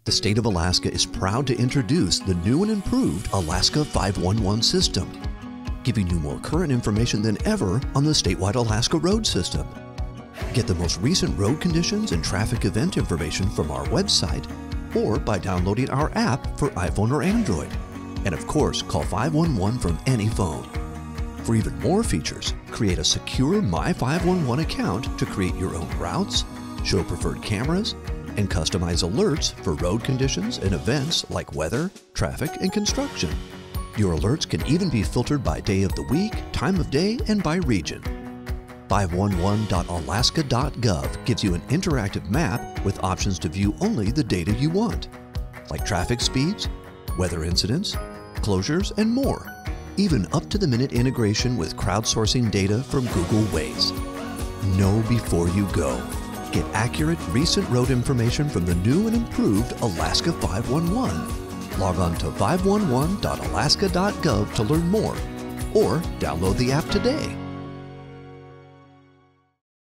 The state of Alaska is proud to introduce the new and improved Alaska 511 system, giving you more current information than ever on the statewide Alaska road system. Get the most recent road conditions and traffic event information from our website or by downloading our app for iPhone or Android. And of course, call 511 from any phone. For even more features, create a secure My 511 account to create your own routes, show preferred cameras, and customize alerts for road conditions and events like weather, traffic, and construction. Your alerts can even be filtered by day of the week, time of day, and by region. 511.alaska.gov gives you an interactive map with options to view only the data you want, like traffic speeds, weather incidents, closures, and more. Even up-to-the-minute integration with crowdsourcing data from Google Waze. Know before you go. Get accurate, recent road information from the new and improved Alaska 511. Log on to 511.alaska.gov to learn more, or download the app today.